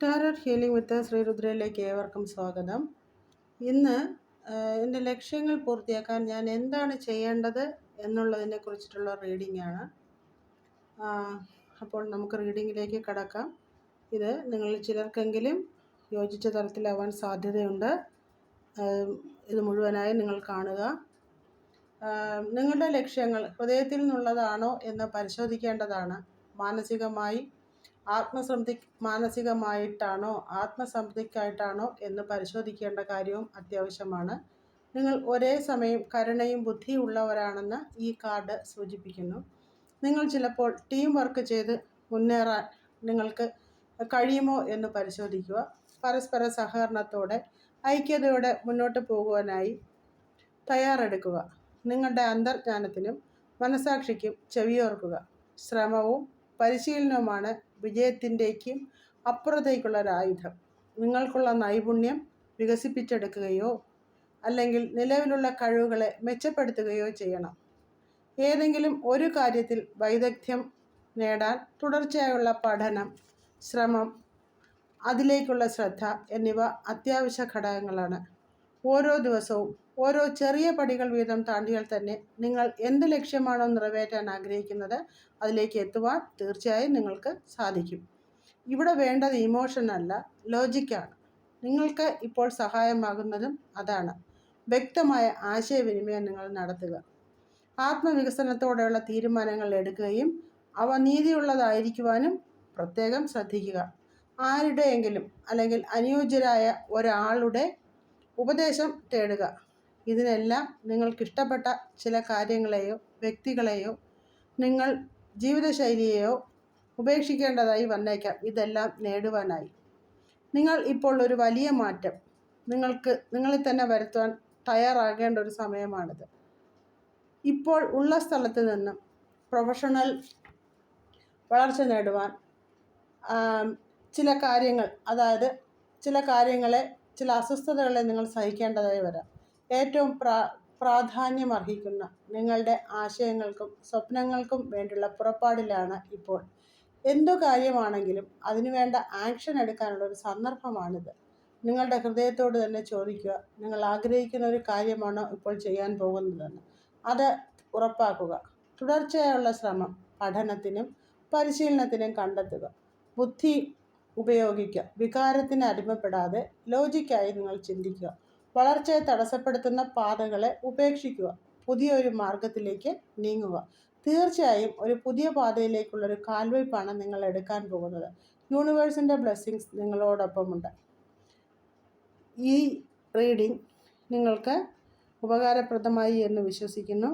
Tarot healing വിത്ത് ശ്രീ രുദ്രയിലേക്ക് ഏവർക്കും സ്വാഗതം. ഇന്ന് എൻ്റെ ലക്ഷ്യങ്ങൾ പൂർത്തിയാക്കാൻ ഞാൻ എന്താണ് ചെയ്യേണ്ടത് എന്നുള്ളതിനെ കുറിച്ചിട്ടുള്ള റീഡിംഗ് ആണ്. അപ്പോൾ നമുക്ക് റീഡിങ്ങിലേക്ക് കടക്കാം. ഇത് നിങ്ങളിൽ ചിലർക്കെങ്കിലും യോജിച്ച തരത്തിലാവാൻ സാധ്യതയുണ്ട്. ഇത് മുഴുവനായി നിങ്ങൾ കാണുക. നിങ്ങളുടെ ലക്ഷ്യങ്ങൾ ഹൃദയത്തിൽ നിന്നുള്ളതാണോ എന്ന് പരിശോധിക്കേണ്ടതാണ്. മാനസികമായിട്ടാണോ ആത്മസംതൃപ്തിക്കായിട്ടാണോ എന്ന് പരിശോധിക്കേണ്ട കാര്യവും അത്യാവശ്യമാണ്. നിങ്ങൾ ഒരേ സമയം കരുണയും ബുദ്ധിയുള്ളവരാണെന്ന് ഈ കാർഡ് സൂചിപ്പിക്കുന്നു. നിങ്ങൾ ചിലപ്പോൾ ടീം വർക്ക് ചെയ്ത് മുന്നേറാൻ നിങ്ങൾക്ക് കഴിയുമോ എന്ന് പരിശോധിക്കുക. പരസ്പര സഹകരണത്തോടെ ഐക്യതയോടെ മുന്നോട്ട് പോകുവാനായി തയ്യാറെടുക്കുക. നിങ്ങളുടെ അന്തർജ്ഞാനത്തിനും മനസാക്ഷിക്കും ചെവിയോർക്കുക. ശ്രമവും പരിശീലനവുമാണ് വിജയത്തിൻ്റെക്കും അപ്പുറത്തേക്കുള്ള ഒരായുധം. നിങ്ങൾക്കുള്ള നൈപുണ്യം വികസിപ്പിച്ചെടുക്കുകയോ അല്ലെങ്കിൽ നിലവിലുള്ള കഴിവുകളെ മെച്ചപ്പെടുത്തുകയോ ചെയ്യണം. ഏതെങ്കിലും ഒരു കാര്യത്തിൽ വൈദഗ്ധ്യം നേടാൻ തുടർച്ചയായുള്ള പഠനം, ശ്രമം, അതിലേക്കുള്ള ശ്രദ്ധ എന്നിവ അത്യാവശ്യ ഘടകങ്ങളാണ്. ഓരോ ദിവസവും ഓരോ ചെറിയ പടികൾ വീതം താണ്ടിയാൽ തന്നെ നിങ്ങൾ എന്ത് ലക്ഷ്യമാണോ നിറവേറ്റാൻ ആഗ്രഹിക്കുന്നത് അതിലേക്ക് എത്തുവാൻ തീർച്ചയായും നിങ്ങൾക്ക് സാധിക്കും. ഇവിടെ വേണ്ടത് ഇമോഷൻ അല്ല, ലോജിക്കാണ്. നിങ്ങൾക്ക് ഇപ്പോൾ സഹായമാകുന്നതും അതാണ്. വ്യക്തമായ ആശയവിനിമയം നിങ്ങൾ നടത്തുക. ആത്മവികസനത്തോടെയുള്ള തീരുമാനങ്ങൾ എടുക്കുകയും അവ നീതിയുള്ളതായിരിക്കുവാനും പ്രത്യേകം ശ്രദ്ധിക്കുക. ആരുടെയെങ്കിലും അല്ലെങ്കിൽ അനുയോജ്യരായ ഒരാളുടെ ഉപദേശം തേടുക. ഇതിനെല്ലാം നിങ്ങൾക്കിഷ്ടപ്പെട്ട ചില കാര്യങ്ങളെയോ വ്യക്തികളെയോ നിങ്ങൾ ജീവിതശൈലിയെയോ ഉപേക്ഷിക്കേണ്ടതായി വന്നേക്കാം. ഇതെല്ലാം നേടുവാനായി നിങ്ങൾ ഇപ്പോൾ ഒരു വലിയ മാറ്റം നിങ്ങളിൽ തന്നെ വരുത്തുവാൻ തയ്യാറാകേണ്ട ഒരു സമയമാണിത്. ഇപ്പോൾ ഉള്ള സ്ഥലത്ത് നിന്നും പ്രൊഫഷണൽ വളർച്ച നേടുവാൻ ചില അസ്വസ്ഥതകളെ നിങ്ങൾ സഹിക്കേണ്ടതായി വരാം. ഏറ്റവും പ്രാധാന്യമർഹിക്കുന്ന നിങ്ങളുടെ ആശയങ്ങൾക്കും സ്വപ്നങ്ങൾക്കും വേണ്ടിയുള്ള പുറപ്പാടിലാണ് ഇപ്പോൾ. എന്തു കാര്യമാണെങ്കിലും അതിനുവേണ്ട ആക്ഷൻ എടുക്കാനുള്ള ഒരു സന്ദർഭമാണിത്. നിങ്ങളുടെ ഹൃദയത്തോട് തന്നെ ചോദിക്കുക, നിങ്ങൾ ആഗ്രഹിക്കുന്ന ഒരു കാര്യമാണോ ഇപ്പോൾ ചെയ്യാൻ പോകുന്നതെന്ന്. അത് ഉറപ്പാക്കുക. തുടർച്ചയായുള്ള ശ്രമം, പഠനത്തിനും പരിശീലനത്തിനും കണ്ടെത്തുക. ബുദ്ധി ഉപയോഗിക്കുക. വികാരത്തിന് അടിമപ്പെടാതെ ലോജിക്കായി നിങ്ങൾ ചിന്തിക്കുക. വളർച്ചയെ തടസ്സപ്പെടുത്തുന്ന പാതകളെ ഉപേക്ഷിക്കുക. പുതിയൊരു മാർഗത്തിലേക്ക് നീങ്ങുക. തീർച്ചയായും ഒരു പുതിയ പാതയിലേക്കുള്ളൊരു കാൽവയ്പ്പാണ് നിങ്ങൾ എടുക്കാൻ പോകുന്നത്. യൂണിവേഴ്സിൻ്റെ ബ്ലെസ്സിങ്സ് നിങ്ങളോടൊപ്പമുണ്ട്. ഈ റീഡിംഗ് നിങ്ങൾക്ക് ഉപകാരപ്രദമായി എന്ന് വിശ്വസിക്കുന്നു.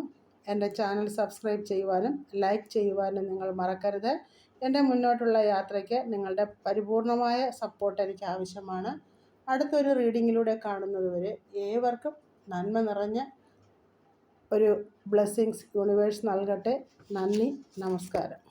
എൻ്റെ ചാനൽ സബ്സ്ക്രൈബ് ചെയ്യുവാനും ലൈക്ക് ചെയ്യുവാനും നിങ്ങൾ മറക്കരുത്. എൻ്റെ മുന്നോട്ടുള്ള യാത്രയ്ക്ക് നിങ്ങളുടെ പരിപൂർണമായ സപ്പോർട്ട് എനിക്ക് ആവശ്യമാണ്. അടുത്തൊരു റീഡിങ്ങിലൂടെ കാണുന്നതുവരെ ഏവർക്കും നന്മ നിറഞ്ഞ ഒരു ബ്ലെസ്സിങ്സ് യൂണിവേഴ്സ് നൽകട്ടെ. നന്ദി, നമസ്കാരം.